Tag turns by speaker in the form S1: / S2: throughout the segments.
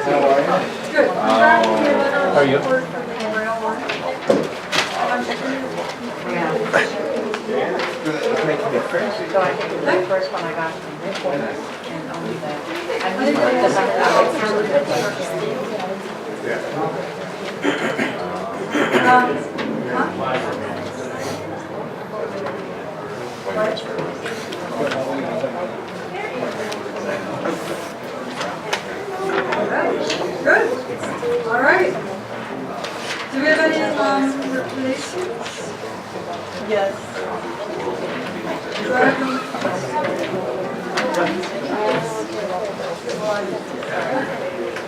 S1: Good.
S2: How are you?
S3: It's making me crazy.
S4: So I think the first one I got from Newport and only the, I moved
S1: Good. All right. Do we have any replacements?
S4: Yes.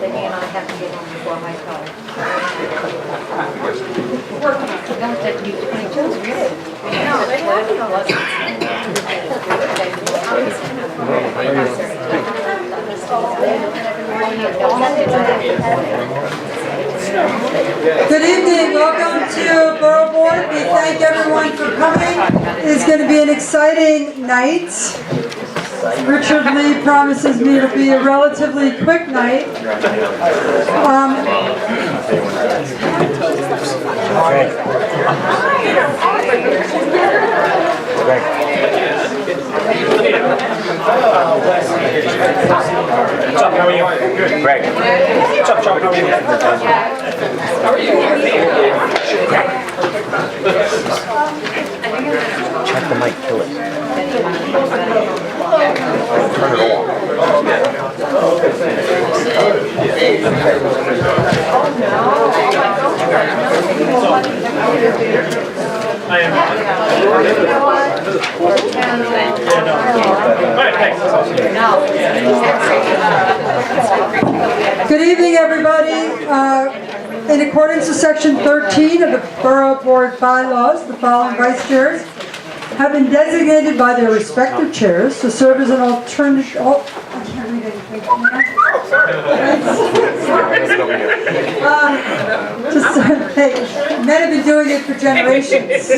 S4: Then you and I have to get on before my car. Don't that you 22 is really? No, they
S1: Good evening. Welcome to Borough Board. We thank everyone for coming. It's going to be an exciting night. Richard Lee promises me it'll be a relatively quick night.
S2: Chuck, how are you? Good. Greg. Chuck, how are you? How are you?
S3: Check the mic, kill it. Turn it
S2: I am.
S1: Good evening, everybody. In accordance with Section 13 of the Borough Board bylaws, the following vice chairs have been designated by their respective chairs to serve as an alternative. Oh, I can't read anything. Hey, men have been doing it for generations.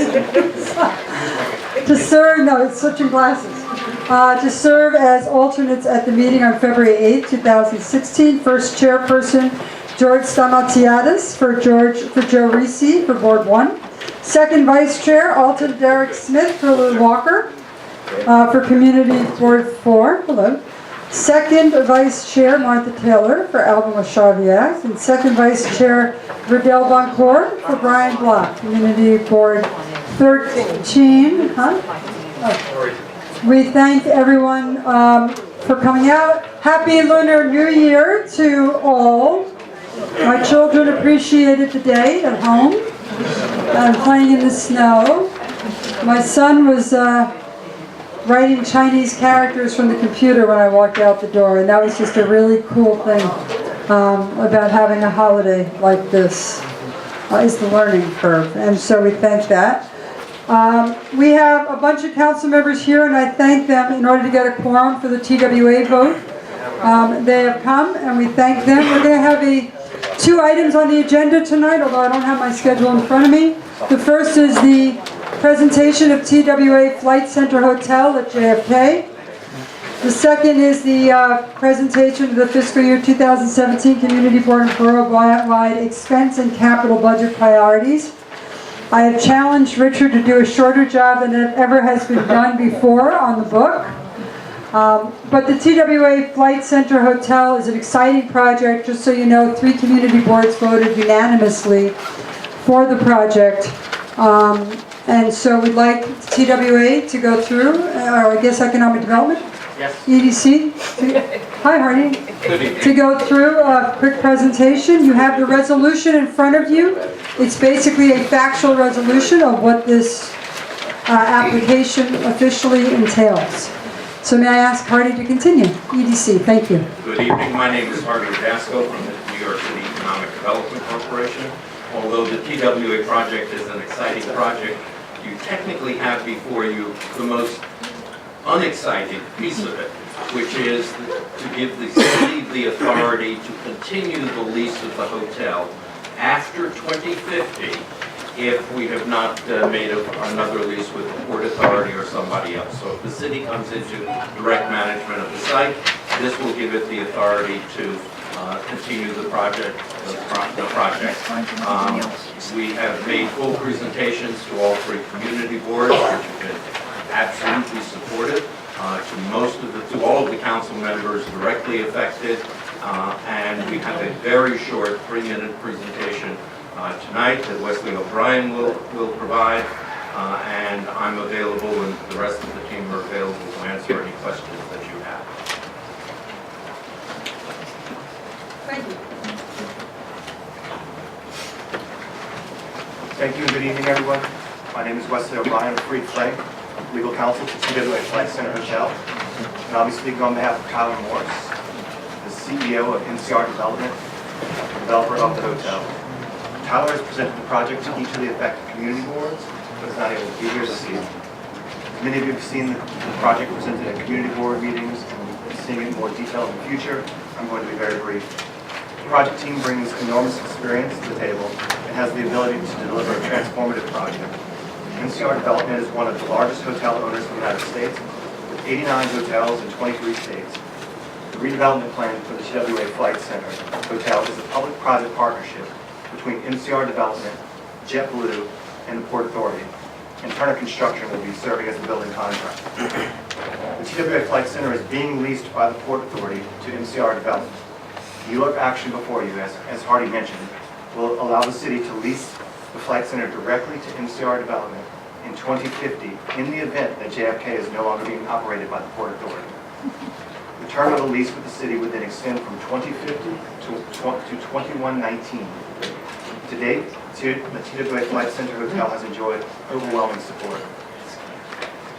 S1: To serve, no, it's switching glasses. To serve as alternates at the meeting on February 8, 2016. First chairperson, George Stamatiadis for Joe Risi for Board 1. Second vice chair, alternate Derek Smith for Lou Walker for Community Board 4. Hello. Second vice chair, Martha Taylor for Alvin Washaviak. And second vice chair, Riddell Boncourt for Brian Block, Community Board 13. We thank everyone for coming out. Happy Lunar New Year to all. My children appreciated the day at home. Playing in the snow. My son was writing Chinese characters from the computer when I walked out the door, and that was just a really cool thing about having a holiday like this, is the learning curve, and so we thank that. We have a bunch of council members here, and I thank them in order to get a quorum for the TWA vote. They have come, and we thank them. We're going to have two items on the agenda tonight, although I don't have my schedule in front of me. The first is the presentation of TWA Flight Center Hotel at JFK. The second is the presentation of the fiscal year 2017 Community Board and Borough-wide expense and capital budget priorities. I have challenged Richard to do a shorter job than it ever has been done before on the book. But the TWA Flight Center Hotel is an exciting project. Just so you know, 3 community boards voted unanimously for the project. And so we'd like TWA to go through, or I guess Economic Development?
S2: Yes.
S1: EDC? Hi, Hardy. To go through a quick presentation. You have the resolution in front of you. It's basically a factual resolution of what this application officially entails. So may I ask Hardy to continue? EDC, thank you.
S5: Good evening. My name is Hardy Dasco from the New York City Economic Development Corporation. Although the TWA project is an exciting project, you technically have before you the most unexciting piece of it, which is to give the city the authority to continue the lease of the hotel after 2050 if we have not made another lease with the Port Authority or somebody else. So if the city comes into direct management of the site, This will give it the authority to continue the project. We have made full presentations to all three community boards, which have been absolutely supportive, to all of the council members directly affected, and we have a very short 3-minute presentation tonight that Wesley O'Brien will provide, and I'm available, and the rest of the team are available to answer any questions that you have.
S1: Thank you.
S6: Thank you and good evening, everyone. My name is Wesley O'Brien of Freed Flake, legal counsel to TWA Flight Center Hotel. And I'll be speaking on behalf of Tyler Morris, the CEO of NCR Development, developer of the hotel. Tyler has presented the project to each of the affected community boards, but is not able to be here this evening. Many of you have seen the project presented at community board meetings and seeing it in more detail in the future. I'm going to be very brief. The project team brings enormous experience to the table and has the ability to deliver a transformative project. NCR Development is one of the largest hotel owners in the United States, with 89 hotels in 23 states. The redevelopment plan for the TWA Flight Center Hotel is a public-private partnership between NCR Development, JetBlue, and the Port Authority, and Turner Construction will be serving as the building contractor. The TWA Flight Center is being leased by the Port Authority to NCR Development. The ULURP action before you, as Hardy mentioned, will allow the city to lease the Flight Center directly to NCR Development in 2050 in the event that JFK is no longer being operated by the Port Authority. The term of the lease with the city would then extend from 2050 to 2119. To date, the TWA Flight Center Hotel has enjoyed overwhelming support.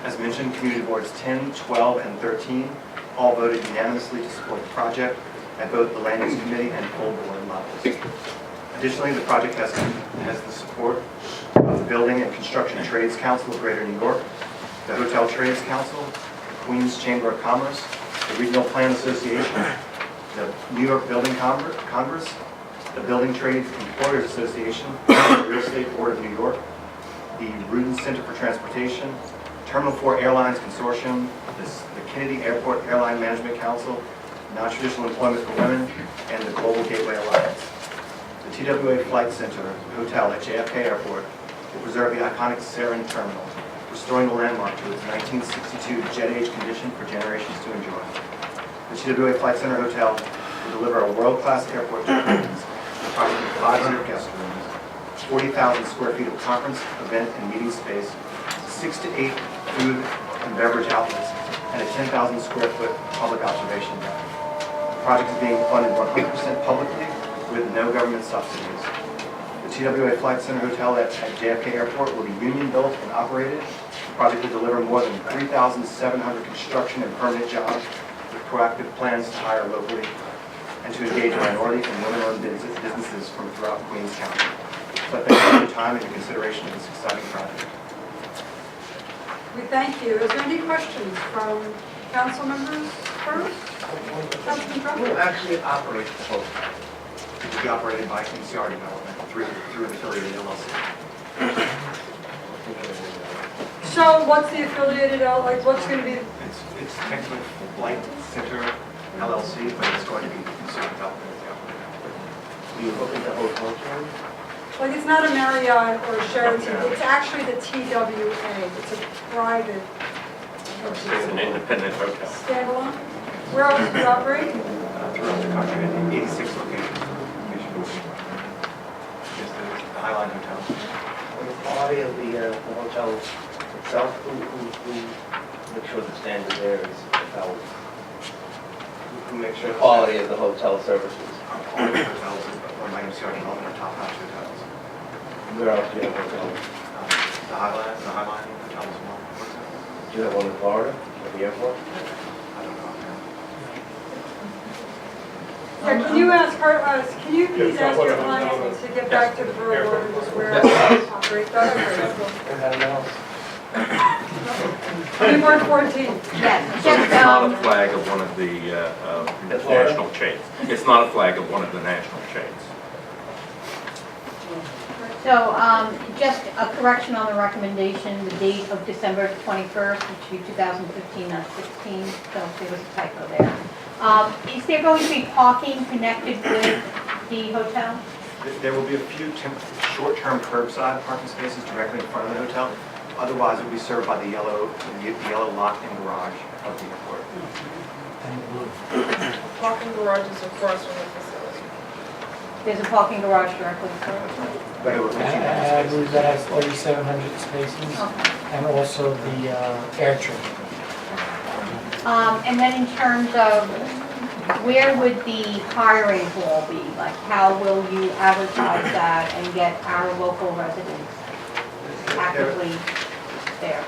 S6: As mentioned, Community Boards 10, 12, and 13 all voted unanimously to support the project at both the Land Use Committee and full board levels. Additionally, the project has the support of the Building and Construction Trades Council of Greater New York, the Hotel Trades Council, the Queens Chamber of Commerce, the Regional Plan Association, the New York Building Congress, the Building Trades Employers Association, the Real Estate Board of New York, the Rudin Center for Transportation, Terminal 4 Airlines Consortium, the Kennedy Airport Airline Management Council, Non-Traditional Employment for Women, and the Global Gateway Alliance. The TWA Flight Center Hotel at JFK Airport will preserve the iconic Sarin Terminal, restoring the landmark to its 1962 jet-age condition for generations to enjoy. The TWA Flight Center Hotel will deliver a world-class airport experience, approximately 500 guest rooms, 40,000 square feet of conference, event, and meeting space, 6 to 8 food and beverage outlets, and a 10,000 square foot public observation deck. The project is being funded 100% publicly with no government subsidies. The TWA Flight Center Hotel at JFK Airport will be union built and operated. The project will deliver more than 3,700 construction and permanent jobs with proactive plans to hire locally and to engage minority and women-owned businesses from throughout Queens County. So I thank you for your time and your consideration of this exciting project.
S1: We thank you. Is there any questions from council members first? Councilman Trump?
S3: Who actually operates the hotel?
S6: It will be operated by NCR Development through an affiliated LLC.
S1: So what's the affiliated, like what's going to be?
S6: It's technically Flight Center LLC, but it's going to be NCR Development as the operator.
S3: Do you look at the hotel chain?
S1: Like, it's not a Marriott or a Sheraton, it's actually the TWA, it's a private.
S2: It's an independent hotel.
S1: Standalone? Where else do you operate?
S6: Throughout the country at 86 locations. Just the Highline Hotel.
S3: On the quality of the hotel itself, who makes sure the standard there is upheld?
S6: Who makes sure
S3: The quality of the hotel services.
S6: all the hotels run by NCR Development are top-notch hotels.
S3: Where else do you have hotels?
S6: The Highline Hotel as well.
S3: Do you have one in Florida at the airport?
S6: I don't know.
S1: Yeah, can you please ask your client to get back to the Borough ordinance where they operate?
S3: Anything else?
S1: 2114.
S4: Yes,
S2: So it's
S4: just,
S2: not a flag of one of the national chains. It's not a flag of one of the national chains.
S4: so, just a correction on the recommendation, the date of December 21st, it should be 2015, not 16, so there was a typo there.
S7: Is there going to be parking connected with the hotel?
S6: There will be a few short-term curbside parking spaces directly in front of the hotel. Otherwise, it will be served by the yellow locked-in garage of the airport.
S4: Parking garages across from the facility.
S7: There's a parking garage directly in front.
S6: There will be
S8: I
S6: 1,500
S8: believe that has 4,700 spaces,
S7: Okay.
S8: and also the air trim.
S7: And then in terms of where would the hiring hall be? Like, how will you advertise that and get our local residents actively there?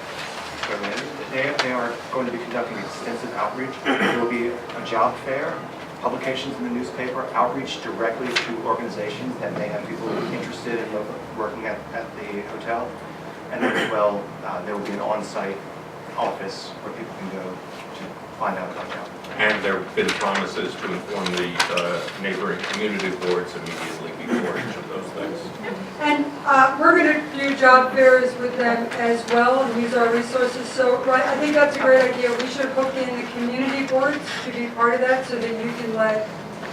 S6: They are going to be conducting extensive outreach. There will be a job fair, publications in the newspaper, outreach directly to organizations that may have people interested in working at the hotel. And then as well, there will be an on-site office where people can go to find out about jobs.
S2: And there have been promises to inform the neighboring community boards immediately before each of those things.
S1: And we're going to do job fairs with them as well and use our resources. So, right, I think that's a great idea. We should hook in the community boards to be part of that so that you can let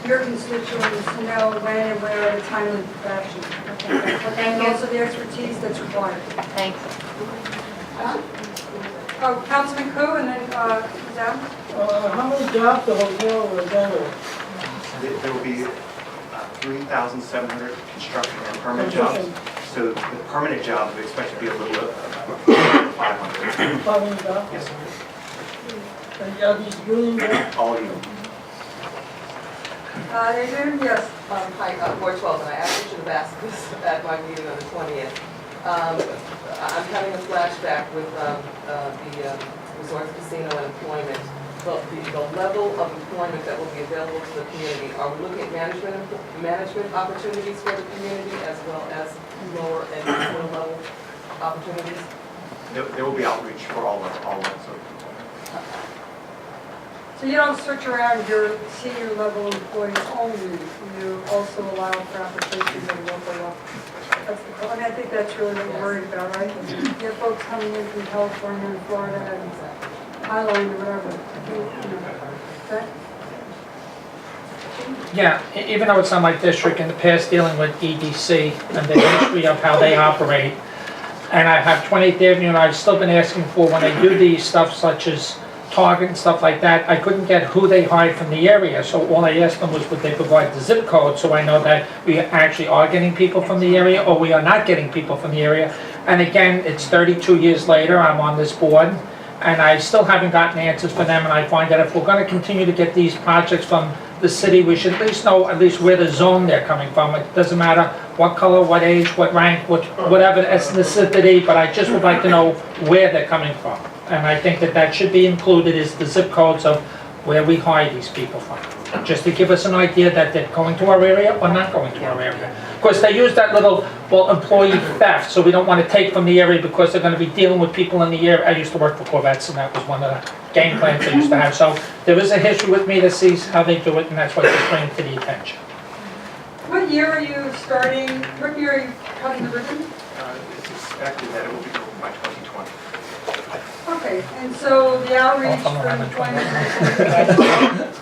S1: your constituents know when and where in a timely fashion.
S7: Okay, well, thank
S1: And
S7: you.
S1: also the expertise that's required.
S7: Thanks.
S1: Oh, Councilman Koo and then Zam.
S9: How many jobs the hotel will generate?
S6: There will be 3,700 construction and permanent jobs. So the permanent jobs we expect to be a little over 500.
S9: 500 jobs?
S6: Yes, sir.
S9: And are these union jobs?
S6: All of you.
S1: Adrian, yes.
S10: Hi, Ward 12, and I actually should have asked this at my meeting on the 20th. I'm having a flashback with the Resort Casino and employment. But the level of employment that will be available to the community, are we looking at management opportunities for the community as well as lower and middle level opportunities?
S6: There will be outreach for all levels.
S1: So you don't switch around your senior level employees only, you also allow for applications at a local level. That's the goal. I mean, I think that's really what we're worried about, right? You get folks coming in from California and Florida and Highland or whatever. Okay?
S8: Yeah, even though it's not my district, in the past dealing with EDC and the history of how they operate, and I have 28th Avenue, and I've still been asking for, when they do these stuff such as Target and stuff like that, I couldn't get who they hired from the area, so all I asked them was would they provide the zip code so I know that we actually are getting people from the area or we are not getting people from the area. And again, it's 32 years later, I'm on this board, and I still haven't gotten answers for them, and I find that if we're going to continue to get these projects from the city, we should at least know at least where the zone they're coming from. It doesn't matter what color, what age, what rank, whatever ethnicity, but I just would like to know where they're coming from. And I think that that should be included is the zip codes of where we hire these people from. Just to give us an idea that they're going to our area or not going to our area. Of course, they use that little, well, employee theft, so we don't want to take from the area because they're going to be dealing with people in the area. I used to work for Corvettes, and that was one of the game plans they used to have. So there is a history with me that sees how they do it, and that's what just bring it to the attention.
S1: What year are you starting, what year are you cutting the ribbon?
S6: It's expected that it will be open by 2020.
S1: Okay, and so the outreach for employment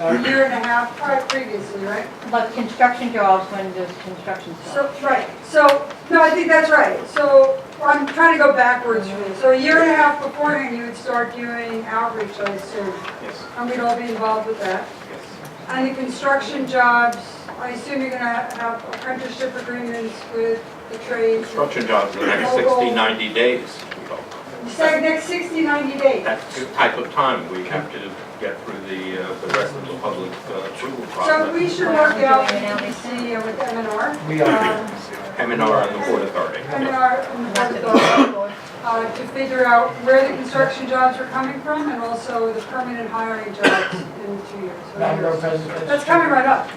S1: a year and a half previously, right?
S7: But construction jobs, when does construction start?
S1: So, right, so, no, I think that's right. So I'm trying to go backwards for you. So a year and a half beforehand, you would start doing outreach, I assume.
S6: Yes.
S1: And we'd all be involved with that.
S6: Yes.
S1: And the construction jobs, I assume you're going to have apprenticeship agreements with the trades.
S2: Construction jobs in the next 60, 90 days. we hope.
S1: You say next 60, 90 days.
S2: That's the type of time we have to get through the rest of the public approval
S1: So
S2: process.
S1: we should work out with EDC with M&R.
S8: We are.
S2: M&R and the Port Authority.
S1: M&R and the Board of to figure out where the construction jobs are coming from and also the permanent hiring jobs in 2 years.
S8: Madam President.
S1: That's coming right up.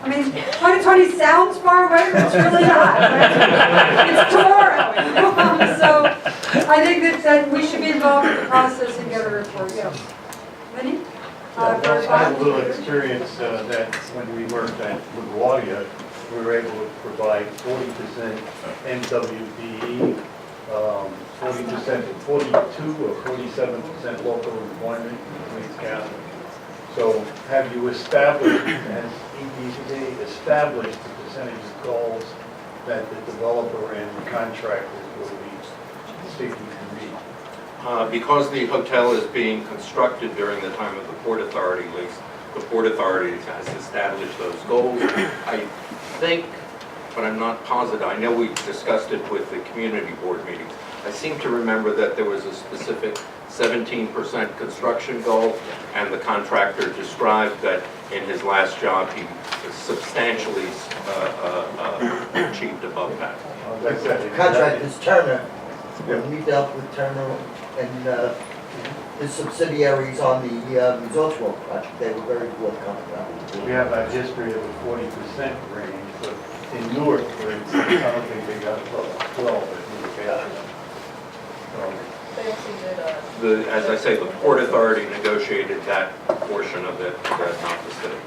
S1: I mean, 2020 sounds far away, but it's really not. It's tomorrow. So I think that we should be involved in the process and get a report, yes. Vinnie?
S11: I have a little experience that when we worked at LaGuardia, we were able to provide 40% MWBE, 40%, 42 or 47% local employment in Queens County. So have you established, has EDC established the percentage of goals that the developer and contractors will be seeking to meet?
S2: Because the hotel is being constructed during the time of the Port Authority lease, the Port Authority has established those goals. I think, but I'm not positive, I know we discussed it with the community board meetings. I seem to remember that there was a specific 17% construction goal, and the contractor described that in his last job, he substantially achieved above that.
S11: As I said,
S12: Contract is Turner. When we dealt with Turner and his subsidiaries on the Resorts World project, they were very forthcoming about it.
S11: we have a history of a 40% range, but in Newark, for instance, I don't think they got above 12 at Newark Avenue. So,
S10: They also did,
S2: As I say, the Port Authority negotiated that portion of it, not the city.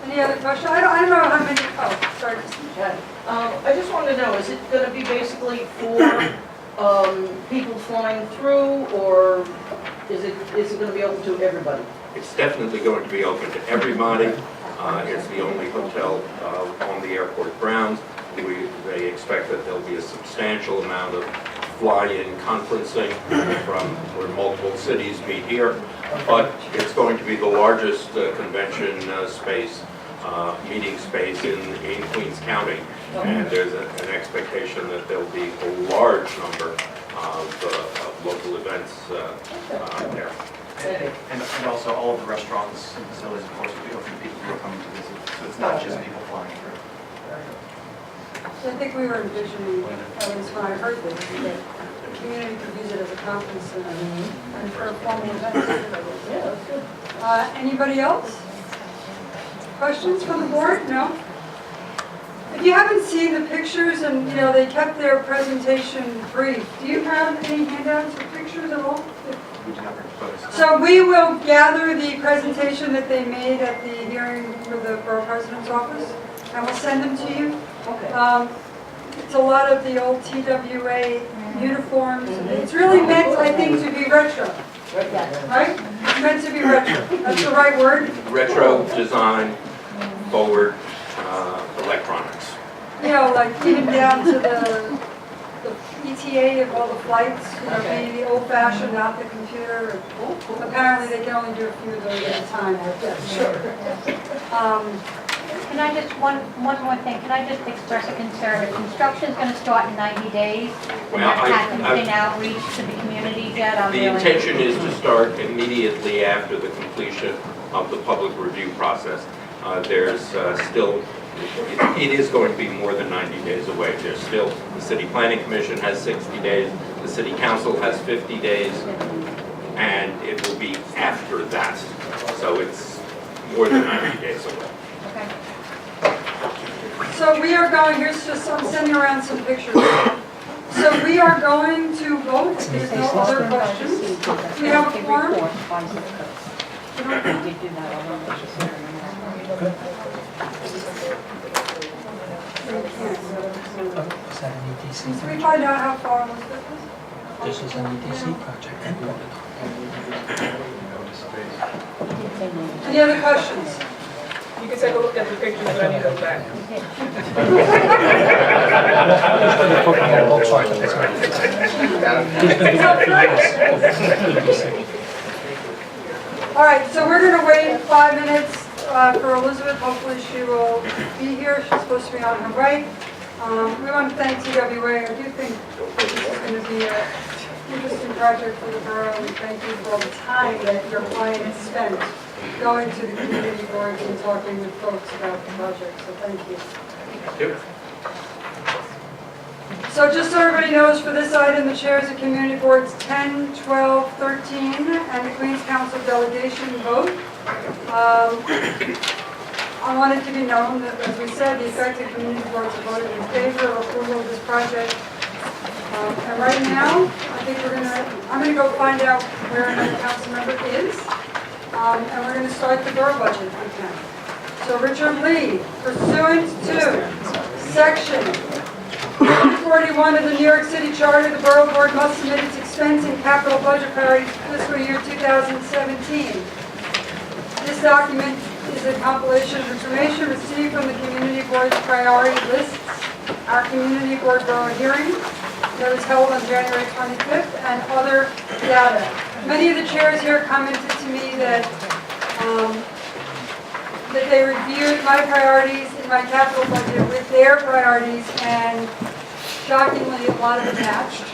S1: Any other question? I don't know how many, oh, sorry.
S9: I just wanted to know, is it gonna be basically for, people flying through, or is it gonna be open to everybody?
S2: It's definitely going to be open to everybody. It's the only hotel on the airport grounds. They expect that there'll be a substantial amount of fly-in conferencing from where multiple cities meet here. But it's going to be the largest convention space, meeting space in Queens County. And there's an expectation that there'll be a large number of local events there.
S6: And also all of the restaurants and facilities, of course, will be open to people who are coming to visit. So it's not just people flying through.
S1: I think we were envisioning, at least when I heard this, that the community could use it as a conference center and for formal events. Anybody else? Questions from the board? No? If you haven't seen the pictures and, they kept their presentation brief, do you have any handouts or pictures at all?
S6: We do not propose.
S1: So we will gather the presentation that they made at the hearing for the Borough President's office, and we'll send them to you.
S9: Okay.
S1: It's a lot of the old TWA uniforms. It's really meant, I think, to be retro, right? It's meant to be retro. That's the right word?
S2: Retro design, forward electronics.
S1: Like even down to the ETA of all the flights, the old fashioned, not the computer. Apparently they can only do a few of those at a time. Sure.
S7: Can I just, one more thing, can I just express a concern? If construction's gonna start in 90 days, and
S2: Well,
S7: there hasn't been outreach to the community yet, I'm
S2: The
S7: really...
S2: intention is to start immediately after the completion of the public review process. There's still, it is going to be more than 90 days away. There's still, the City Planning Commission has 60 days, the City Council has 50 days, and it will be after that. So it's more than 90 days away.
S7: Okay.
S1: So we are going, here's just, I'm sending around some pictures. So we are going to vote, if there's no other questions. We have a quorum.
S8: Is that an EDC
S1: Can we find out how far Elizabeth is?
S8: This is an EDC project.
S1: Any other questions?
S10: you can take a look at the pictures when you go back.
S1: All right, so we're going to wait 5 minutes for Elizabeth. Hopefully she will be here. She's supposed to be on her right. We want to thank TWA. I do think this is going to be an interesting project for the borough. We thank you for all the time that your clients spent going to the community boards and talking with folks about the project. So thank you.
S2: Thank you.
S1: So just so everybody knows, for this item, the chairs of community boards 10, 12, 13, and the Queens Council delegation vote. I want it to be known that, as we said, the affected community boards have voted in favor of approval of this project. And right now, I think I'm going to go find out where another council member is. And we're going to start the borough budget if we can. So Richard Lee, pursuant to section 41 of the New York City Charter, the Borough Board must submit its expense and capital budget priorities for fiscal year 2017. This document is a compilation of information received from the Community Board's priority lists, our Community Board Borough hearing that was held on January 25th, and other data. Many of the chairs here commented to me that that they reviewed my priorities in my capital budget with their priorities, and shockingly, a lot of it matched,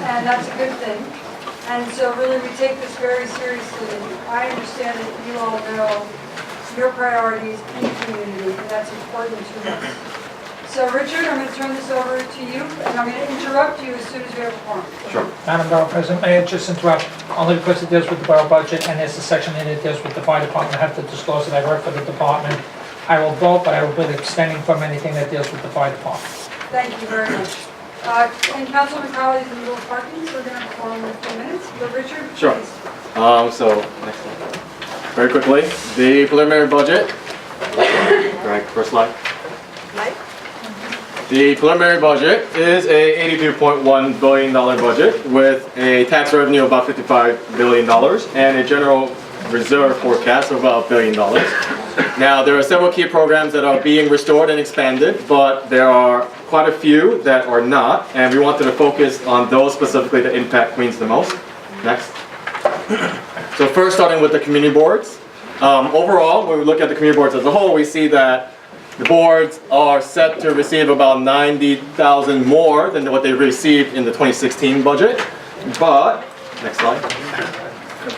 S1: and that's a good thing. And so really, we take this very seriously. I understand that you all know your priorities in the community, and that's important to us. So Richard, I'm going to turn this over to you, and I'm going to interrupt you as soon as we have a forum.
S8: Sure. Madam Borough President, may I just interrupt? Only because it deals with the borough budget, and there's a section in it that deals with the fire department. I have to disclose that I work for the department. I will vote, but I will be abstaining from anything that deals with the fire department.
S1: Thank you very much. And Councilman Crowley is in the middle of parking, so we're going to have a forum in a few minutes. But Richard, please.
S13: Sure. So, next slide. Very quickly, the preliminary budget. Right, first slide. The preliminary budget is a $82.1 billion budget with a tax revenue of about $55 billion and a general reserve forecast of about $1 billion. Now, there are several key programs that are being restored and expanded, but there are quite a few that are not, and we wanted to focus on those specifically that impact Queens the most. Next. So first, starting with the community boards. Overall, when we look at the community boards as a whole, we see that the boards are set to receive about $90,000 more than what they received in the 2016 budget. But, next slide.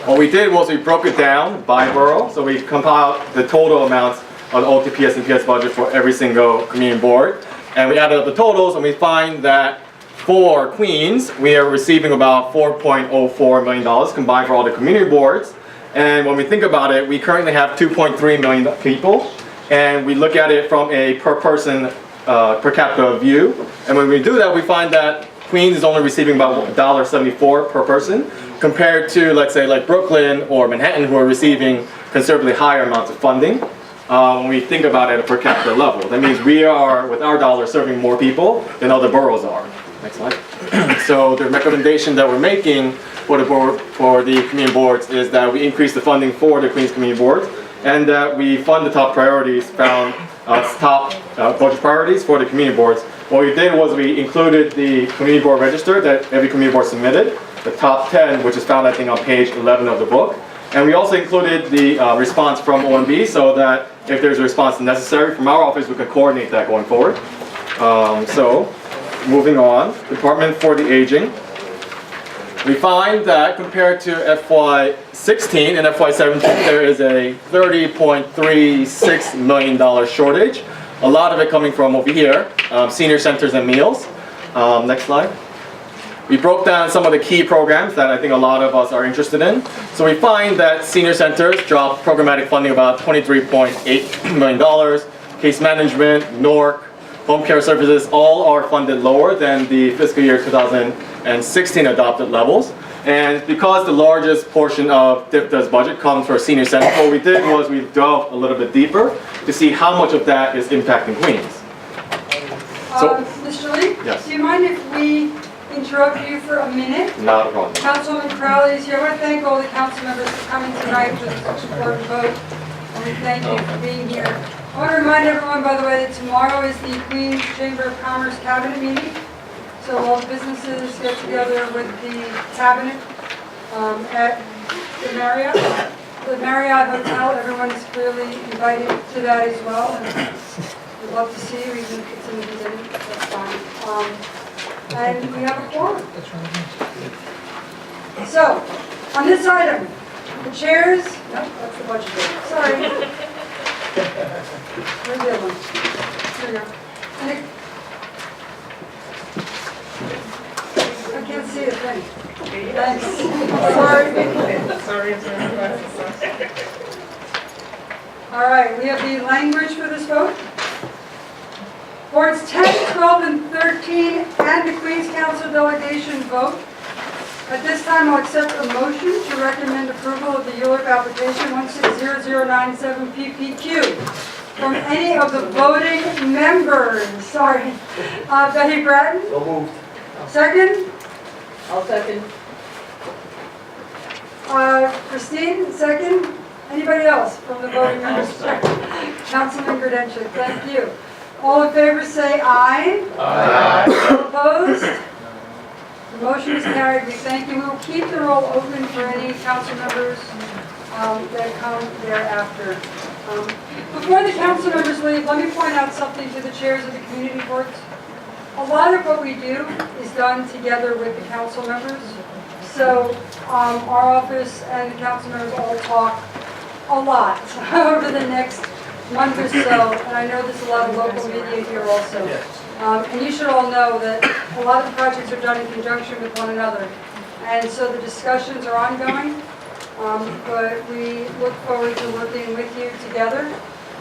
S13: What we did was we broke it down by borough. So we compiled the total amounts of the OTPS and PS budget for every single community board. And we added up the totals, and we find that for Queens, we are receiving about $4.04 million combined for all the community boards. And when we think about it, we currently have 2.3 million people. And we look at it from a per person, per capita view. And when we do that, we find that Queens is only receiving about $1.74 per person, compared to, let's say, like Brooklyn or Manhattan, who are receiving considerably higher amounts of funding. When we think about it at a per capita level, that means we are, with our dollar, serving more people than other boroughs are. Next slide. So the recommendation that we're making for the board, for the community boards, is that we increase the funding for the Queens community boards, and that we fund the top priorities found, top budget priorities for the community boards. What we did was we included the community board register that every community board submitted, the top 10, which is found, I think, on page 11 of the book. And we also included the response from OMB, so that if there's a response necessary from our office, we can coordinate that going forward. So, moving on, Department for the Aging. We find that compared to FY16 and FY17, there is a $30.36 million shortage. A lot of it coming from over here, senior centers and meals. Next slide. We broke down some of the key programs that I think a lot of us are interested in. So we find that senior centers dropped programmatic funding about $23.8 million. Case management, NORC, home care services, all are funded lower than the fiscal year 2016 adopted levels. And because the largest portion of DFTA's budget comes for senior centers, what we did was we delved a little bit deeper to see how much of that is impacting Queens. So,
S1: Mr. Lee?
S13: Yes.
S1: Do you mind if we interrupt you for a minute?
S13: Not a problem.
S1: Councilwoman Crowley is here. I want to thank all the council members for coming tonight for this important vote. And we thank you for being here. I want to remind everyone, by the way, that tomorrow is the Queens Chamber of Commerce Cabinet meeting. So all the businesses get together with the cabinet at the Marriott. The Marriott Hotel, everyone is clearly invited to that as well. And we'd love to see you, even if it's in the beginning, that's fine. And we have a quorum. So, on this item, the chairs, no, that's the budget. Sorry. Where's the other one? Here we go. I can't see a thing. Thanks. Sorry. All right, we have the language for this vote. Boards 10, 12, and 13, and the Queens Council delegation vote. At this time, I'll accept a motion to recommend approval of the ULURP application 160097 PPQ. from any of the voting members? Sorry. Betty Bratton,
S3: So moved.
S1: second.
S9: I'll second.
S1: Christine, second. Anybody else from the voting members? Councilman Grodenchik, thank you. All in favor say aye.
S11: Aye.
S1: All opposed? The motion is carried. We thank you. We will keep the roll open for any council members that come thereafter. Before the council members leave, let me point out something to the chairs of the community boards. A lot of what we do is done together with the council members. So our office and the council members all talk a lot over the next month or so, and I know there's a lot of local media here also. And you should all know that a lot of the projects are done in conjunction with one another. And so the discussions are ongoing, but we look forward to working with you together.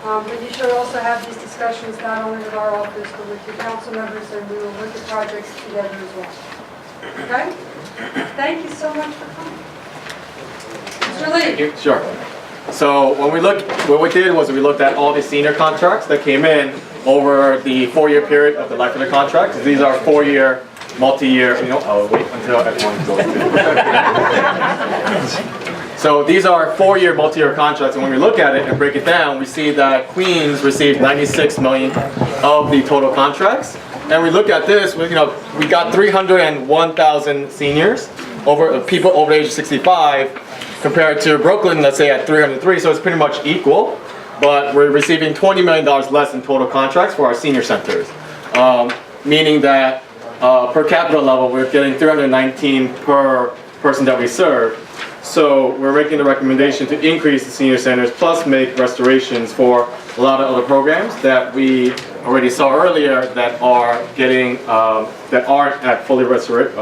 S1: But you should also have these discussions not only with our office, but with your council members, and we will look at projects together as well. Okay? Thank you so much for coming. Mr. Lee.
S13: Sure. So what we did was we looked at all the senior contracts that came in over the 4-year period of the life of the contract. These are 4-year, multi-year, I'll wait until everyone goes through. So these are 4-year, multi-year contracts, and when we look at it and break it down, we see that Queens received 96 million of the total contracts. And we look at this, we got 301,000 seniors, people over the age of 65, compared to Brooklyn, let's say at 303, so it's pretty much equal, but we're receiving $20 million less in total contracts for our senior centers, meaning that per capita level, we're getting 319 per person that we serve. So we're making the recommendation to increase the senior centers, plus make restorations for a lot of other programs that we already saw earlier that are getting that aren't at fully restored.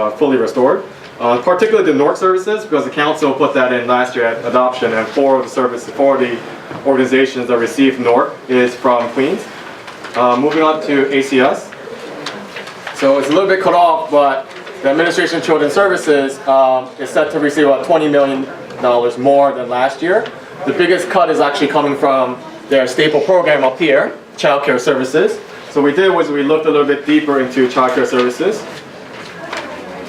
S13: Particularly the NORC services, because the council put that in last year at adoption, and 4 of the organizations that received NORC is from Queens. Moving on to ACS. So it's a little bit cut off, but the Administration of Children's Services is set to receive about $20 million more than last year. The biggest cut is actually coming from their staple program up here, child care services. So what we did was we looked a little bit deeper into child care services.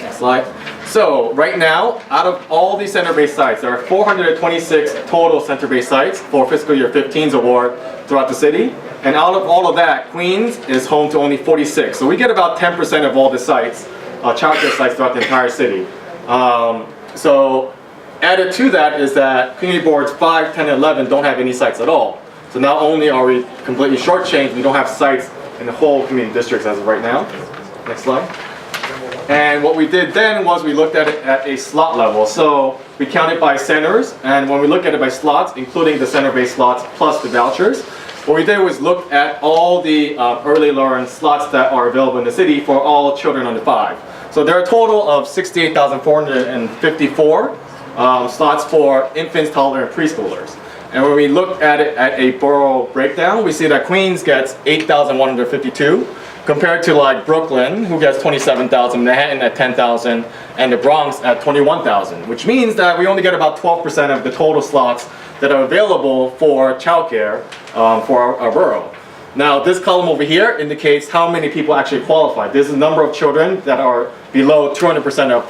S13: Next slide. So right now, out of all these center-based sites, there are 426 total center-based sites for fiscal year 15's award throughout the city. And out of all of that, Queens is home to only 46. So we get about 10% of all the sites, child care sites throughout the entire city. So added to that is that community boards 5, 10, and 11 don't have any sites at all. So not only are we completely shortchanged, we don't have sites in the whole community districts as of right now. Next slide. And what we did then was we looked at it at a slot level. So we counted by centers, and when we look at it by slots, including the center-based slots plus the vouchers, what we did was look at all the early learn slots that are available in the city for all children under 5. So there are a total of 68,454 slots for infants, toddlers, and preschoolers. And when we look at it at a borough breakdown, we see that Queens gets 8,152. Compared to like Brooklyn, who gets 27,000, Manhattan at 10,000, and the Bronx at 21,000, which means that we only get about 12% of the total slots that are available for childcare for our borough. Now, this column over here indicates how many people actually qualify. This is the number of children that are below 200% of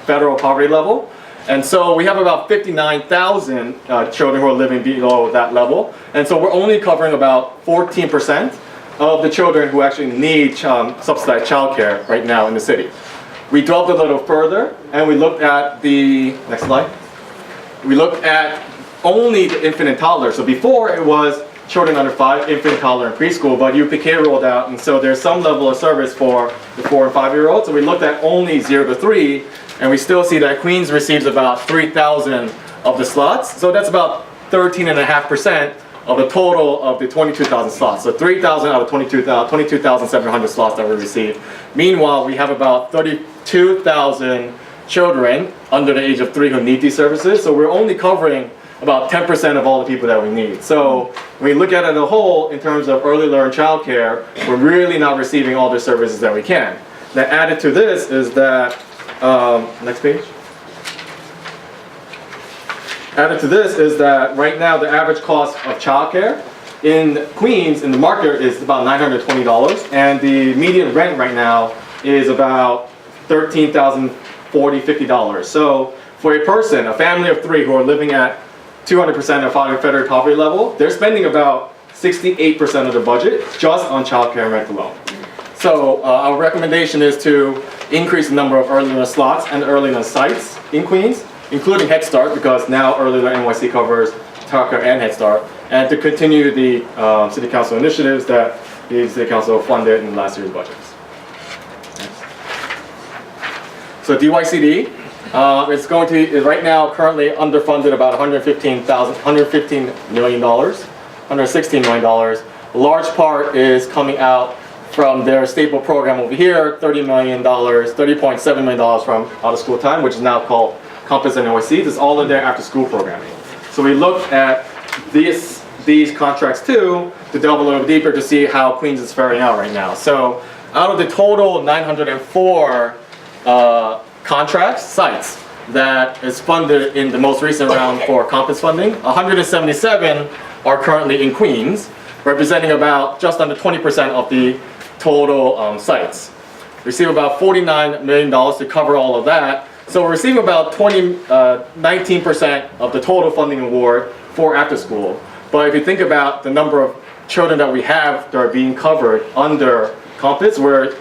S13: federal poverty level. And so we have about 59,000 children who are living below that level. And so we're only covering about 14% of the children who actually need subsidized childcare right now in the city. We delved a little further and we looked at the, next slide. We looked at only the infant and toddler. So before it was children under 5, infant, toddler, and preschool, but UPK rolled out, and so there's some level of service for the 4 and 5-year-olds. So we looked at only 0 to 3, and we still see that Queens receives about 3,000 of the slots. So that's about 13.5% of the total of the 22,000 slots. So 3,000 out of 22,700 slots that we received. Meanwhile, we have about 32,000 children under the age of 3 who need these services. So we're only covering about 10% of all the people that we need. So when we look at it as a whole, in terms of early learn childcare, we're really not receiving all the services that we can. Now added to this is that, next page. Added to this is that right now the average cost of childcare in Queens, in the market, is about $920, and the median rent right now is about $13,040, $50. So for a person, a family of 3 who are living at 200% of federal poverty level, they're spending about 68% of the budget just on childcare and rent alone. So our recommendation is to increase the number of early learner slots and early learner sites in Queens, including Head Start, because now Early Learn NYC covers childcare and Head Start, and to continue the City Council initiatives that the City Council funded in last year's budgets. So DYCD, it's going to is right now currently underfunded about $116 million. A large part is coming out from their staple program over here, $30.7 million from out of school time, which is now called Compass NYC. This is all in their after school programming. So we looked at these contracts too to delve a little deeper to see how Queens is faring out right now. So out of the total 904 contracts, sites, that is funded in the most recent round for Compass funding, 177 are currently in Queens, representing about just under 20% of the total sites. We receive about $49 million to cover all of that. So we're receiving about 19% of the total funding award for after school. But if you think about the number of children that we have that are being covered under Compass, we're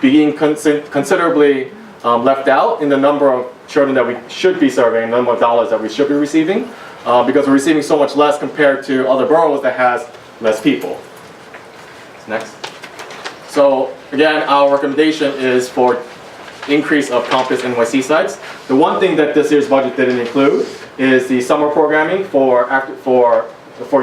S13: being considerably left out in the number of children that we should be serving, the number of dollars that we should be receiving, because we're receiving so much less compared to other boroughs that has less people. Next. So again, our recommendation is for increase of Compass NYC sites. The one thing that this year's budget didn't include is the summer programming for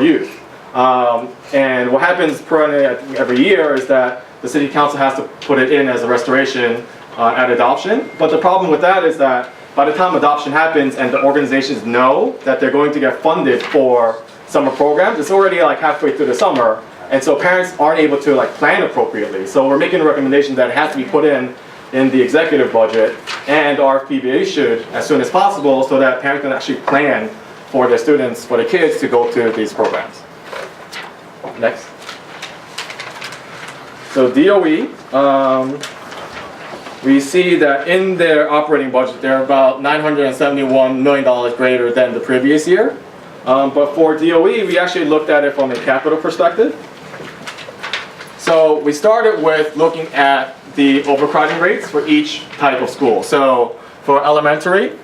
S13: youth. And what happens every year is that the City Council has to put it in as a restoration at adoption. But the problem with that is that by the time adoption happens and the organizations know that they're going to get funded for summer programs, it's already like halfway through the summer. And so parents aren't able to like plan appropriately. So we're making a recommendation that it has to be put in the executive budget, and our PBA should as soon as possible, so that parents can actually plan for their students, for their kids to go to these programs. Next. So DOE, we see that in their operating budget, they're about $971 million greater than the previous year. But for DOE, we actually looked at it from a capital perspective. So we started with looking at the overcrowding rates for each type of school. So for elementary,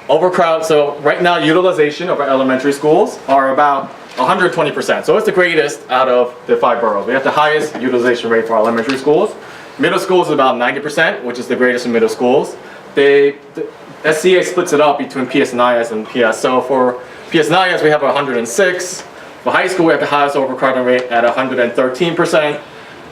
S13: so right now utilization of our elementary schools are about 120%. So it's the greatest out of the 5 boroughs. We have the highest utilization rate for our elementary schools. Middle schools is about 90%, which is the greatest in middle schools. The SCA splits it up between PS and IS and PS. So for PS and IS, we have 106. For high school, we have the highest overcrowding rate at 113%.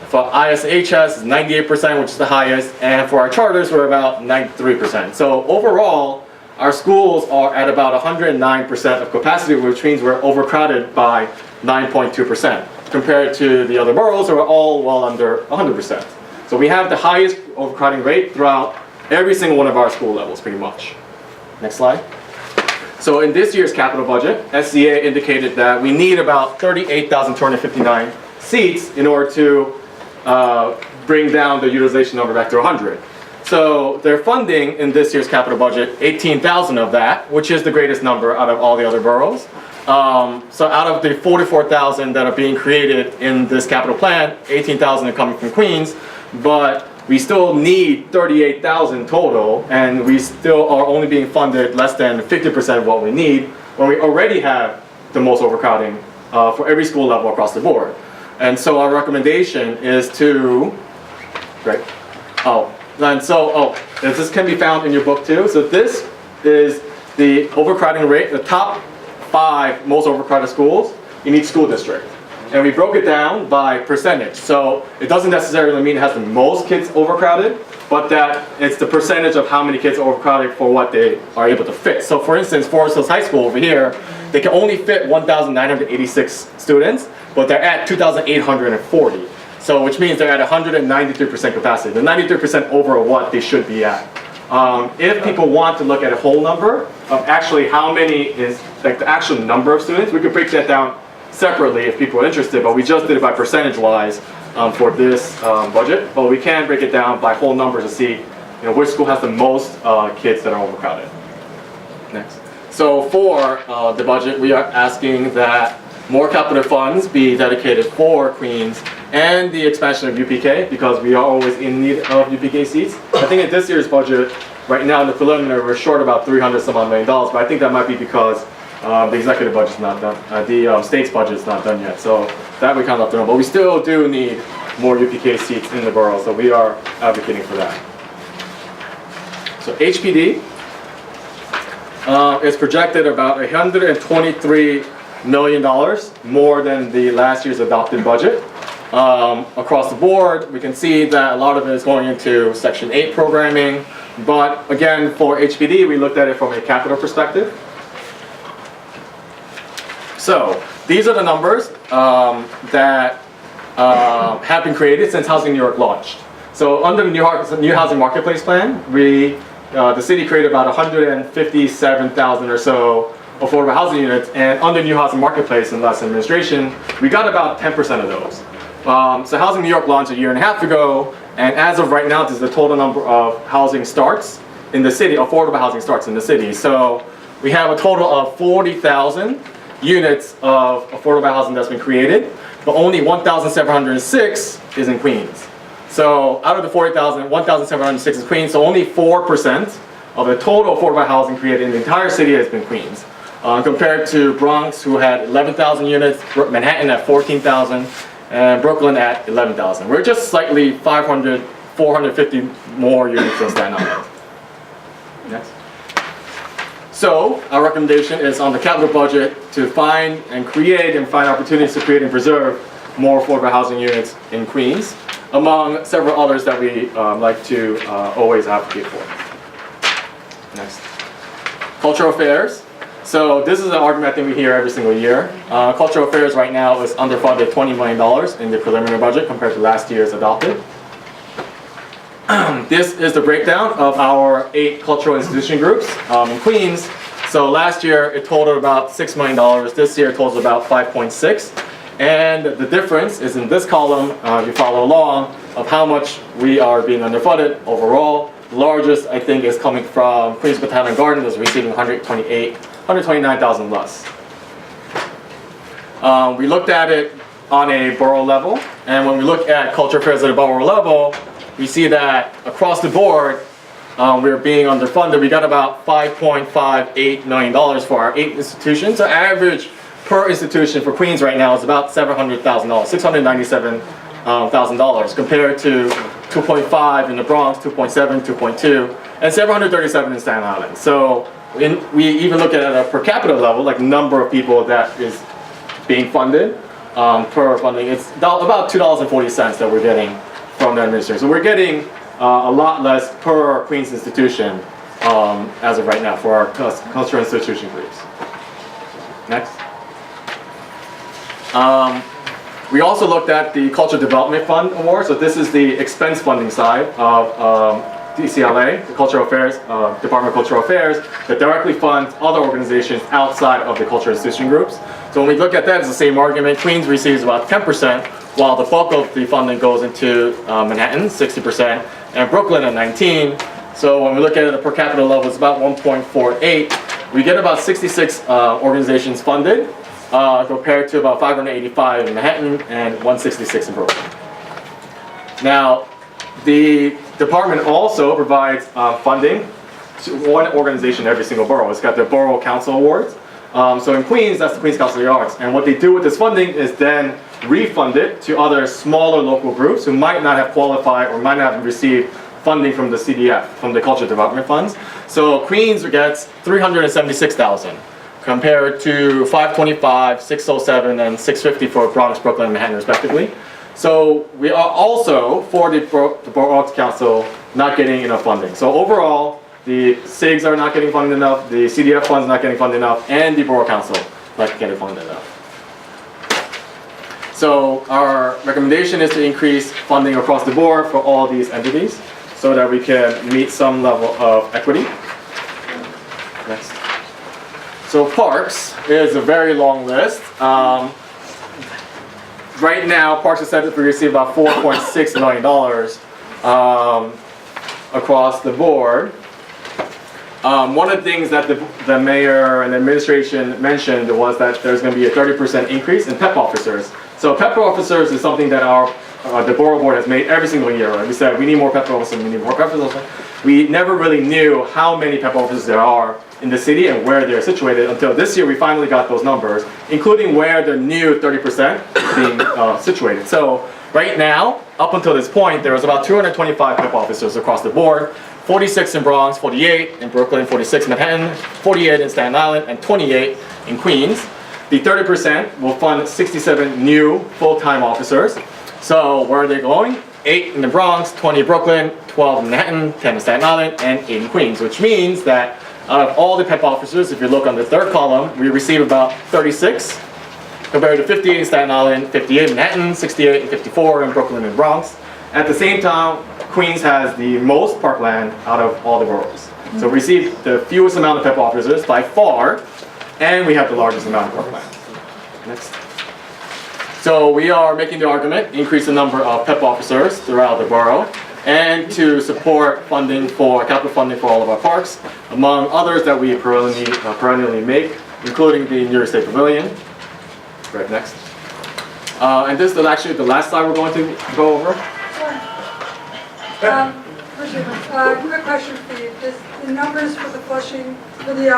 S13: For ISHS, is 98%, which is the highest. And for our charters, we're about 93%. So overall, our schools are at about 109% of capacity, which means we're overcrowded by 9.2%, compared to the other boroughs who are all well under 100%. So we have the highest overcrowding rate throughout every single one of our school levels, pretty much. Next slide. So in this year's capital budget, SCA indicated that we need about 38,259 seats in order to bring down the utilization number back to 100. So they're funding in this year's capital budget 18,000 of that, which is the greatest number out of all the other boroughs. So out of the 44,000 that are being created in this capital plan, 18,000 are coming from Queens, but we still need 38,000 total, and we still are only being funded less than 50% of what we need, when we already have the most overcrowding for every school level across the board. And so our recommendation is to, great. This can be found in your book too. So this is the overcrowding rate, the top 5 most overcrowded schools in each school district. And we broke it down by percentage. So it doesn't necessarily mean it has the most kids overcrowded, but that it's the percentage of how many kids are overcrowded for what they are able to fit. So for instance, Forest Hills High School over here, they can only fit 1,986 students, but they're at 2,840. So which means they're at 193% capacity. They're 93% over what they should be at. If people want to look at a whole number of actually how many is like the actual number of students, we could break that down separately if people are interested, but we just did it by percentage-wise for this budget. But we can break it down by whole numbers to see which school has the most kids that are overcrowded. Next. So for the budget, we are asking that more capital funds be dedicated for Queens and the expansion of UPK, because we are always in need of UPK seats. I think in this year's budget, right now in the preliminary, we're short about $300 some odd million, but I think that might be because the executive budget's not done. The state's budget's not done yet, so that we kind of left alone. But we still do need more UPK seats in the borough, so we are advocating for that. So HPD is projected about $123 million more than the last year's adopted budget. Across the board, we can see that a lot of it is going into Section 8 programming, but again, for HPD, we looked at it from a capital perspective. So these are the numbers that have been created since Housing New York launched. So under the New Housing Marketplace Plan, the city created about 157,000 or so affordable housing units, and under New Housing Marketplace in the last administration, we got about 10% of those. So Housing New York launched a year and a half ago, and as of right now, this is the total number of housing starts in the city, affordable housing starts in the city. So we have a total of 40,000 units of affordable housing that's been created, but only 1,706 is in Queens. So out of the 40,000, 1,706 is Queens, so only 4% of the total affordable housing created in the entire city has been Queens. Compared to Bronx, who had 11,000 units, Manhattan at 14,000, and Brooklyn at 11,000. We're just slightly 500, 450 more units than Staten Island. Next. So our recommendation is on the capital budget to find and find opportunities to create and preserve more affordable housing units in Queens, among several others that we like to always advocate for. Next. Cultural affairs. So this is an argument I think we hear every single year. Cultural affairs right now is underfunded $20 million in the preliminary budget compared to last year's adopted. This is the breakdown of our 8 cultural institution groups in Queens. So last year it totaled about $6 million. This year it totals about 5.6. And the difference is in this column, you follow along, of how much we are being underfunded overall. The largest, I think, is coming from Queens Botanic Garden, is receiving 129,000 less. We looked at it on a borough level, and when we look at culture affairs at a borough level, we see that across the board, we're being underfunded. We got about $5.58 million for our 8 institutions. So average per institution for Queens right now is about $700,000, $697,000, compared to 2.5 in the Bronx, 2.7, 2.2, and 737 in Staten Island. So we even look at it at a per capita level, like number of people that is being funded per funding. It's about $2.40 that we're getting from the administration. So we're getting a lot less per Queens institution as of right now for our cultural institution groups. Next. We also looked at the Cultural Development Fund Award. So this is the expense funding side of DCLA, the Cultural Affairs, Department of Cultural Affairs, that directly funds other organizations outside of the cultural institution groups. So when we look at that, it's the same argument. Queens receives about 10%, while the bulk of the funding goes into Manhattan, 60%, and Brooklyn at 19%. So when we look at it at a per capita level, it's about 1.48. We get about 66 organizations funded, compared to about 585 in Manhattan and 166 in Brooklyn. Now, the department also provides funding to one organization in every single borough. It's got the Borough Council Awards. So in Queens, that's the Queens Council of the Arts. And what they do with this funding is then refund it to other smaller local groups who might not have qualified or might not have received funding from the CDF, from the Cultural Development Funds. So Queens gets $376,000. compared to 525, 607, and 650 for Bronx, Brooklyn, and Manhattan, respectively. So we are also, for the Borough Arts Council, not getting enough funding. So overall, the SIGs are not getting funded enough, the CDF funds are not getting funded enough, and the Borough Council not getting funded enough. So our recommendation is to increase funding across the board for all these entities so that we can meet some level of equity. Next. So parks is a very long list. right now, Parks and Centers, we receive about $4.6 million across the board. One of the things that the mayor and the administration mentioned was that there's going to be a 30% increase in PEP officers. So PEP officers is something that the Borough Board has made every single year. Right? We said we need more PEP officers, we need more PEP officers. We never really knew how many PEP officers there are in the city and where they're situated until this year we finally got those numbers, including where the new 30% is being situated. So right now, up until this point, there was about 225 PEP officers across the board, 46 in Bronx, 48 in Brooklyn, 46 in Manhattan, 48 in Staten Island, and 28 in Queens. The 30% will fund 67 new full-time officers. So where are they going? 8 in the Bronx, 20 in Brooklyn, 12 in Manhattan, 10 in Staten Island, and 8 in Queens, which means that out of all the PEP officers, if you look on the third column, we receive about 36, compared to 58 in Staten Island, 58 in Manhattan, 68 and 54 in Brooklyn and Bronx. At the same time, Queens has the most parkland out of all the boroughs. So we receive the fewest amount of PEP officers by far, and we have the largest amount of parkland. Next. So we are making the argument, increase the number of PEP officers throughout the borough, and to support funding for, capital funding for all of our parks, among others that we perennially make, including the New York State Pavilion. Right, next. And this is actually the last slide we're going to go over.
S1: Quick question for you. Does the numbers for the Flushing, for the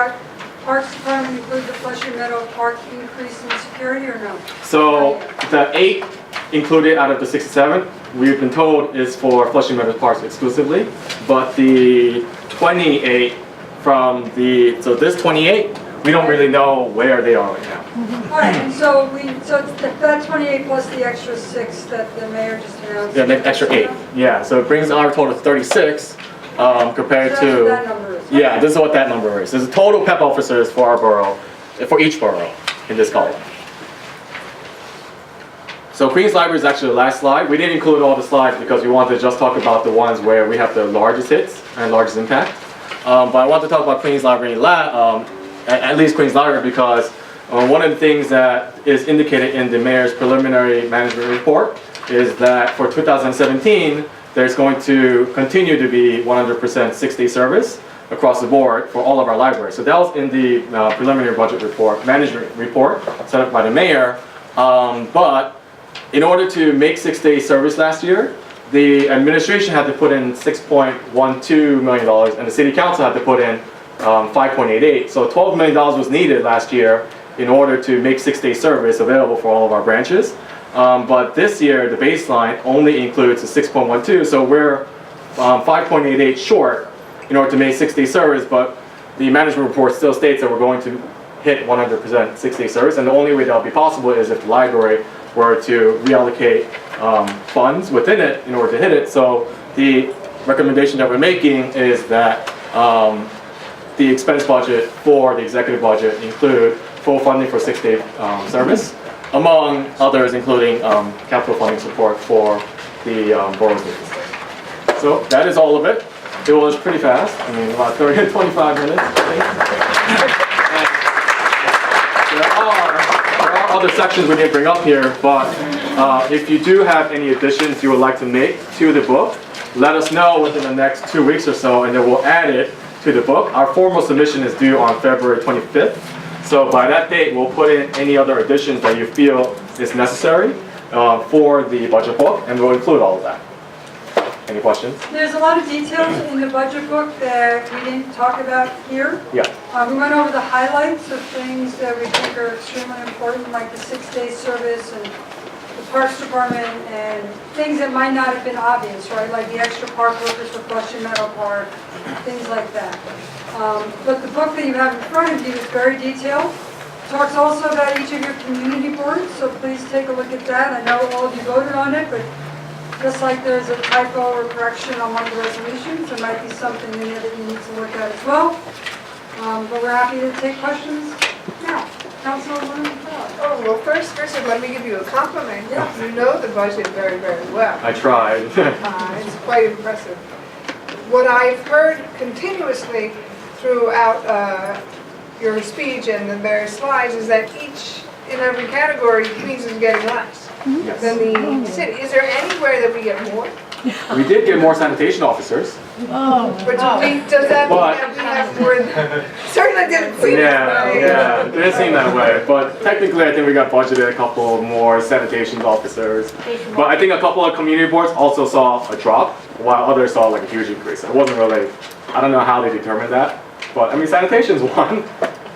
S1: Parks Department include the Flushing Meadow Park increase in security or no?
S13: So the 8 included out of the 67, we've been told is for Flushing Meadow Parks exclusively, but the 28 from the, so this 28, we don't really know where they are right now.
S1: All right, and so it's that 28 plus the extra 6 that the mayor just announced.
S13: Yeah, the extra 8. Yeah, so it brings our total to 36 compared
S1: So
S13: to.
S1: that's what that number is.
S13: Yeah, this is what that number is. There's a total PEP officers for our borough, for each borough in this column. So Queens Library is actually the last slide. We didn't include all the slides because we wanted to just talk about the ones where we have the largest hits and largest impact. But I want to talk about Queens Library, at least Queens Library, because one of the things that is indicated in the mayor's preliminary management report is that for 2017, there's going to continue to be 100% 6-day service across the board for all of our libraries. So that was in the preliminary budget report, management report set up by the mayor. But in order to make 6-day service last year, the administration had to put in $6.12 million and the city council had to put in 5.88. So $12 million was needed last year in order to make 6-day service available for all of our branches. But this year, the baseline only includes the 6.12, so we're 5.88 short in order to make 6-day service, but the management report still states that we're going to hit 100% 6-day service, and the only way that'll be possible is if the library were to reallocate funds within it in order to hit it. So the recommendation that we're making is that the expense budget for the executive budget include full funding for 6-day service, among others including capital funding support for the borough's needs. So that is all of it. It was pretty fast. I mean, about 30 to 25 minutes, I think. There are other sections we didn't bring up here, but if you do have any additions you would like to make to the book, let us know within the next 2 weeks or so, and then we'll add it to the book. Our formal submission is due on February 25th. So by that date, we'll put in any other additions that you feel is necessary for the budget book, and we'll include all of that. Any questions?
S1: There's a lot of details in the budget book that we didn't talk about here.
S13: Yeah.
S1: We went over the highlights of things that we think are extremely important, like the 6-day service and the Parks Department, and things that might not have been obvious, right? Like the extra park workers for Flushing Meadow Park, things like that. But the book that you have in front of you is very detailed. Talks also about each of your community boards, so please take a look at that. I know all of you voted on it, but just like there's a typo or correction on one of the resolutions, there might be something in there that you need to look at as well. But we're happy to take questions now. Councilwoman Fraud.
S14: Oh, well, first of all, let me give you a compliment.
S1: Yeah.
S14: You know the budget very, very well.
S13: I tried.
S14: It's quite impressive. What I've heard continuously throughout your speech and the various slides is that each and every category, Queens is getting less.
S13: Yes.
S14: than the city. Is there anywhere that we get more?
S13: We did get more sanitation officers.
S14: But does that mean
S13: But-
S14: that we have more? Certainly didn't seem
S13: Yeah,
S14: that way.
S13: yeah, it did seem that way, but technically I think we got budgeted a couple more sanitation officers. But I think a couple of community boards also saw a drop, while others saw like a huge increase. It wasn't really, I don't know how they determined that, but I mean sanitation's one,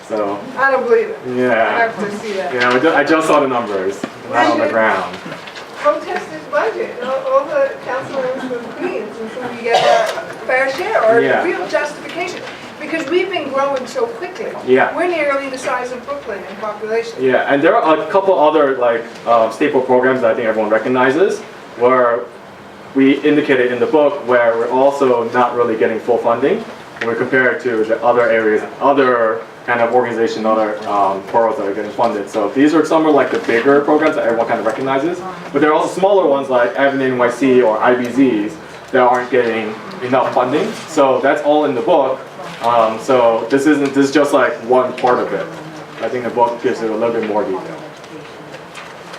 S13: so,
S14: I don't believe it. I
S13: yeah.
S14: have to see that.
S13: Yeah, I just saw the numbers, not on the ground.
S14: Protest this budget, all the councilors from Queens, and so we get our fair share, or
S13: Yeah.
S14: real justification. Because we've been growing so quickly.
S13: Yeah.
S14: We're nearly the size of Brooklyn in population.
S13: Yeah, and there are a couple other like staple programs that I think everyone recognizes, where we indicated in the book where we're also not really getting full funding when we compare it to the other areas, other kind of organization, other boroughs that are getting funded. So these are some of like the bigger programs that everyone kind of recognizes, but there are also smaller ones like Avenue NYC or IBZs that aren't getting enough funding. So that's all in the book. So this is just like one part of it. I think the book gives it a little bit more detail.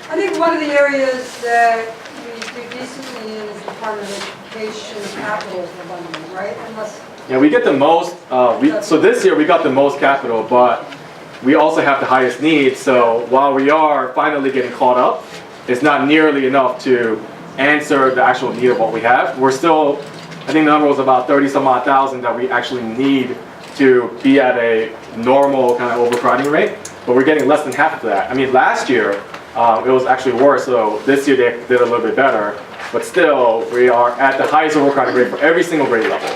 S1: I think one of the areas that we do decently in is the Department of Education capital funding, right? Unless,
S13: Yeah, we get the most, so this year we got the most capital, but we also have the highest needs. So while we are finally getting caught up, it's not nearly enough to answer the actual need of what we have. We're still, I think the number was about 30 some odd thousand that we actually need to be at a normal kind of overcrowding rate, but we're getting less than half of that. I mean, last year it was actually worse, so this year they did a little bit better, but still we are at the highest overcrowding rate for every single grade level,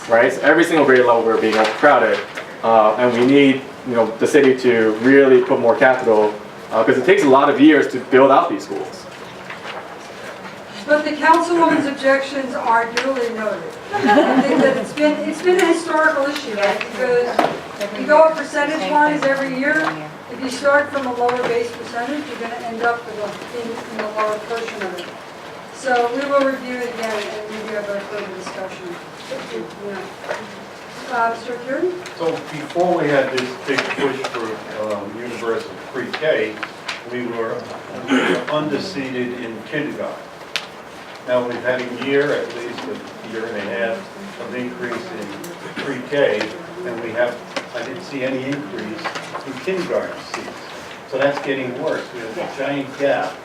S13: right? So every single grade level we're being overcrowded, and we need the city to really put more capital because it takes a lot of years to build out these schools.
S1: but the councilwoman's objections are duly noted. I think that it's been a historical issue, right? Because you go up percentage-wise every year. If you start from a lower base percentage, you're going to end up in the lower portion of it. So we will review it again and maybe have a further discussion. Mr. Kieran?
S11: So before we had this big push for universal pre-K, we were underseated in kindergarten. Now we've had a year, at least a year and a half, of increase in pre-K, and I didn't see any increase in kindergarten seats. So that's getting worse. We have a giant gap.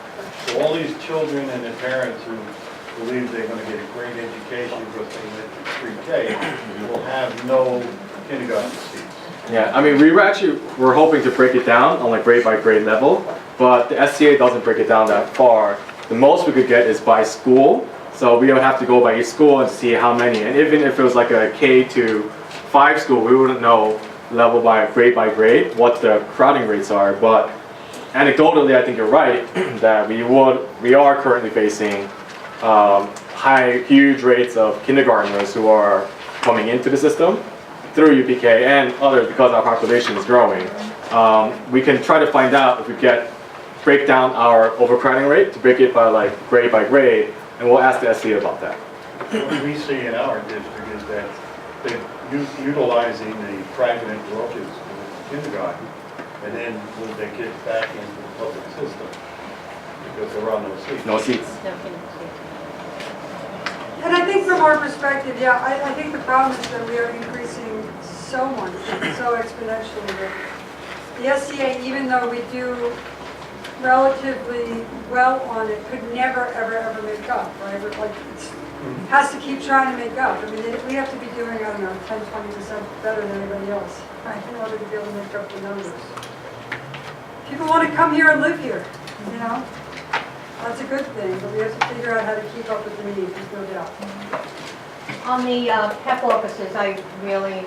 S11: So all these children and their parents who believe they're going to get a great education because they went to pre-K will have no kindergarten seats.
S13: Yeah, I mean, we're hoping to break it down on like grade by grade level, but the SCA doesn't break it down that far. The most we could get is by school, so we would have to go by each school and see how many. And even if it was like a K to 5 school, we wouldn't know level by grade what the crowding rates are. But anecdotally, I think you're right that we are currently facing huge rates of kindergartners who are coming into the system through UPK and others because our population is growing. We can try to find out if we break down our overcrowding rate to break it by grade, and we'll ask the SC about that.
S11: What we see in our district is that they're utilizing the private and parochial schools in kindergarten, and then move their kids back into the public system because there are no seats.
S13: No seats.
S1: And I think from our perspective, yeah, I think the problem is that we are increasing so much, so exponentially that the SCA, even though we do relatively well on it, could never, ever make up, right? Like, it has to keep trying to make up. I mean, we have to be doing, I don't know, 10, 20% better than anybody else, right, in order to be able to make up the numbers. People want to come here and live here, That's a good thing, but we have to figure out how to keep up with the needs, there's no doubt.
S7: On the PEP offices, I really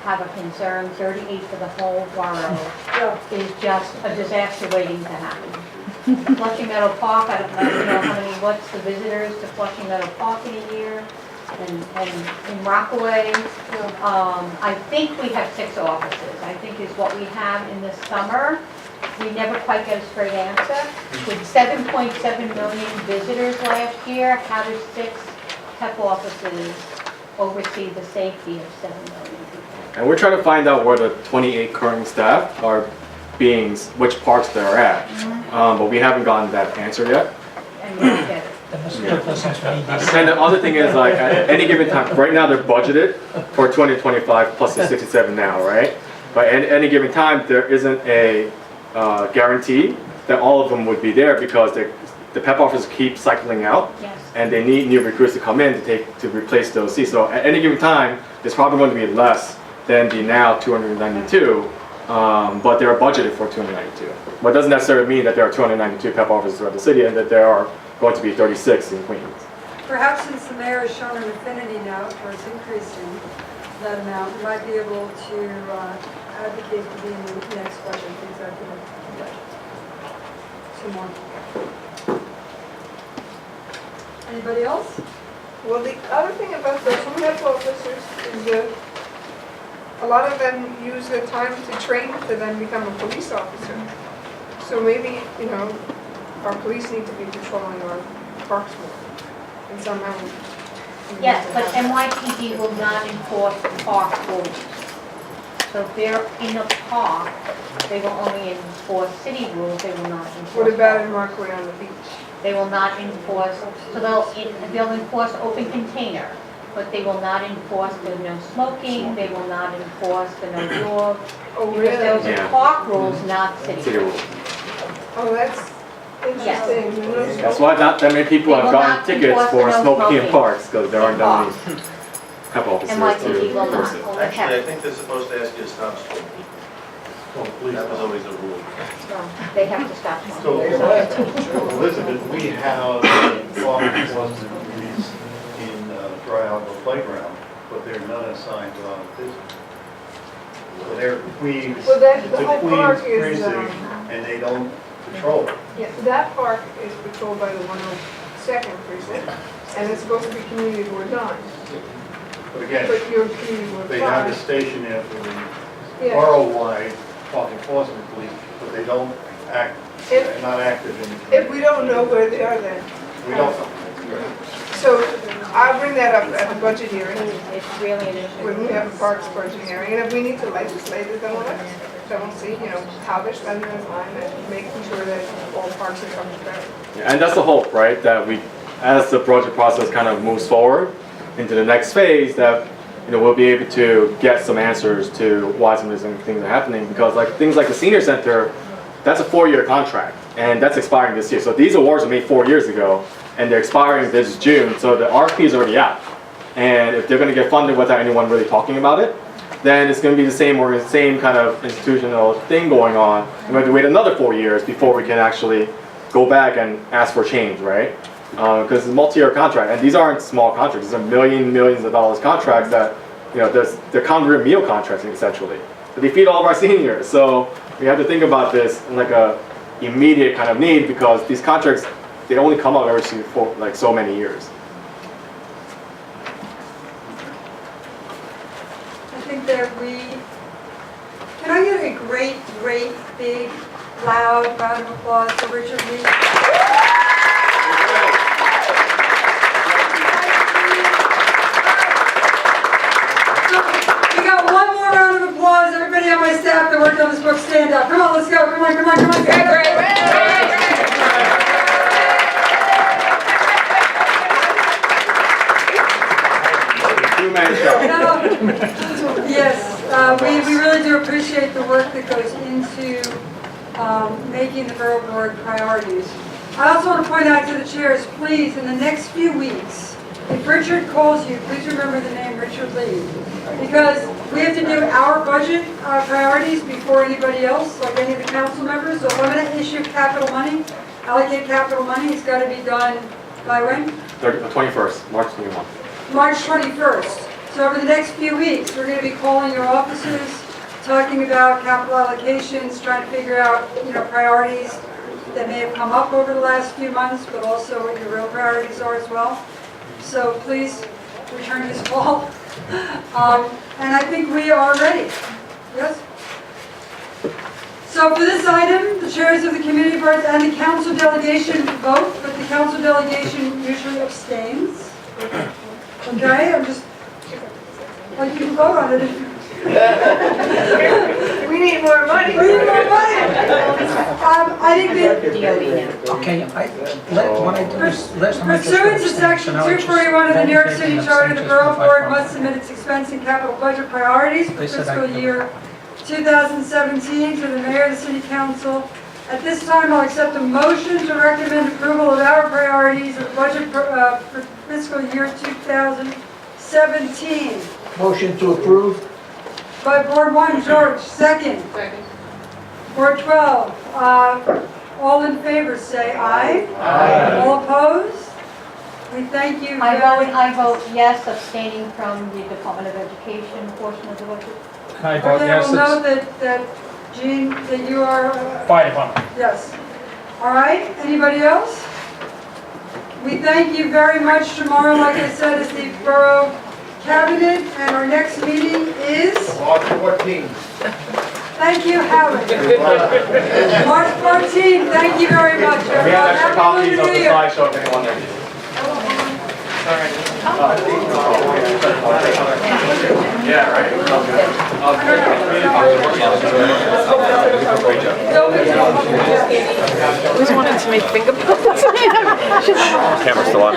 S7: have a concern. 38 for the whole borough is just a disaster waiting to happen. Flushing Meadow Park, I don't know how many, what's the visitors to Flushing Meadow Park in a year? And in Rockaway, I think we have 6 offices, I think is what we have in the summer. We never quite get a straight answer. With 7.7 million visitors last year, how do 6 PEP offices oversee the safety of 7 million people?
S13: And we're trying to find out where the 28 current staff are which parks they're at. But we haven't gotten that answer yet.
S7: and you don't get it.
S8: Then let's put this on EDC.
S13: And the other thing is like at any given time, right now they're budgeted for 2025 plus the 67 now, right? But at any given time, there isn't a guarantee that all of them would be there because the PEP officers keep cycling out.
S7: Yes.
S13: And they need new recruits to come in to replace those seats. So at any given time, there's probably going to be less than the now 292, but they're budgeted for 292. But it doesn't necessarily mean that there are 292 PEP officers throughout the city and that there are going to be 36 in Queens.
S1: Perhaps since the mayor has shown an affinity now towards increasing that amount, we might be able to advocate for being in the next budget, the executive budget. Some more. Anybody else?
S14: Well, the other thing about those PEP officers is a lot of them use their time to train to then become a police officer. So maybe, you know, our police need to be patrolling our parks more. And somehow.
S7: Yes, but NYPD will not enforce the park rules. So if they're in the park, they will only enforce city rules, they will not enforce.
S14: What about
S7: park
S14: in Rockaway on the beach?
S7: They will not enforce, so they'll enforce open container, but they will not enforce the no smoking, they will not enforce the no dogs.
S14: Oh,
S7: Because
S14: really?
S7: those are
S13: Yeah.
S7: park rules, not city
S13: City
S7: rules.
S13: rules.
S14: Oh, that's interesting. You know,
S13: That's why not that many people
S7: They
S13: have
S7: will
S13: gotten
S7: not
S13: tickets
S7: enforce
S13: for
S7: the no
S13: smoking in
S7: smoking.
S13: parks because there aren't that many PEP officers
S7: NYPD
S13: to
S7: will
S13: enforce
S7: not,
S13: it.
S7: only
S3: Actually, I
S7: have,
S3: think they're supposed to ask you to stop smoking.
S11: Well, please.
S3: That was always the rule.
S7: they have to stop
S11: So,
S7: smoking.
S11: Elizabeth, we have law enforcement units in Dry Hollow Playground, but there are none assigned to autism. So they're Queens,
S14: Well, that-
S11: it's
S14: the
S11: a
S14: whole
S11: Queens
S14: park is,
S11: precinct, and they don't patrol it.
S14: yeah, that park is patrolled by the 102nd precinct, and it's supposed to be community board 9.
S11: But again,
S14: But you're community board
S11: they have a
S14: 5.
S11: station there for the
S14: Yeah.
S11: borough-wide park enforcement police, but they don't act,
S14: If-
S11: they're not active in the community.
S14: If we don't know where they are then.
S11: We don't.
S14: So I'll bring that up at the budget hearing,
S7: It's really an issue.
S14: when we have a parks budget hearing. And if we need to legislate it, then we'll see, you know, how they're spending their time and making sure that all parks are coming together.
S13: Yeah, and that's the hope, right? That we, as the project process kind of moves forward into the next phase, that we'll be able to get some answers to why some of these things are happening. Because like things like the senior center, that's a 4-year contract, and that's expiring this year. So these awards were made 4 years ago, and they're expiring this June. So the RFP is already out, and if they're going to get funded without anyone really talking about it, then it's going to be the same kind of institutional thing going on. And we have to wait another 4 years before we can actually go back and ask for change, right? Because it's a multi-year contract, and these aren't small contracts. These are millions of dollars contracts that, they're congruent meal contracts essentially. But they feed all of our seniors, so we have to think about this in like a immediate kind of need because these contracts, they only come up every so many years.
S1: I think that can I get a great, big, loud round of applause for Richard Lee? We got one more round of applause. Everybody on my staff that worked on this book, stand up. Come on, let's go. Come on.
S13: Two-man show.
S1: Yes, we really do appreciate the work that goes into making the Borough Board priorities. I also want to point out to the chairs, please, in the next few weeks, if Richard calls you, please remember the name Richard Lee. Because we have to do our budget priorities before anybody else, like any of the council members. So if I'm going to issue capital money, allocate capital money, it's got to be done by when?
S13: 21st, March 21.
S1: March 21st. So over the next few weeks, we're going to be calling your offices, talking about capital allocations, trying to figure out, priorities that may have come up over the last few months, but also what your real priorities are as well. So please return this call. And I think we are ready. Yes? So for this item, the chairs of the community boards and the council delegation vote, but the council delegation usually abstains. Okay, I'm just, like you can vote on it.
S14: We need more money.
S1: We need more money. I think that
S8: Okay, what I do is, last time I just
S1: pursuant to
S8: abstained,
S1: section
S8: so now I just
S1: 241 of the New York
S8: volunteered
S1: City
S8: and
S1: Charter, the
S8: abstained
S1: Borough
S8: just for
S1: Board
S8: 5
S1: must submit its expense and capital budget priorities for
S8: They said I
S1: fiscal
S8: could do
S1: year 2017 to the mayor and the city council. At this time, I'll accept a motion to recommend approval of our priorities of budget for fiscal year 2017.
S11: Motion to approve?
S1: By Board 1, George, second.
S10: Second.
S1: Board 12, all in favor, say aye.
S11: Aye.
S1: All opposed? We thank you
S7: I
S1: very
S7: vote yes, abstaining from the Department of Education portion of the budget.
S8: And I vote
S1: Okay,
S8: yes,
S1: we'll know
S8: it's
S1: that Jean, that you are,
S8: fire department.
S1: yes. All right, anybody else? We thank you very much. Tomorrow, like I said, is the Borough Cabinet, and our next meeting is,
S11: March 14th.
S1: thank you, Howard. March 14th, thank you very much.
S13: We have
S1: everyone.
S13: extra
S1: Happy
S13: copies
S1: Lunar
S13: of
S1: New
S13: the
S1: Year.
S13: slideshow if anyone needs. Yeah, right.
S10: Who's wanting to make finger puppets?
S13: Camera's still on.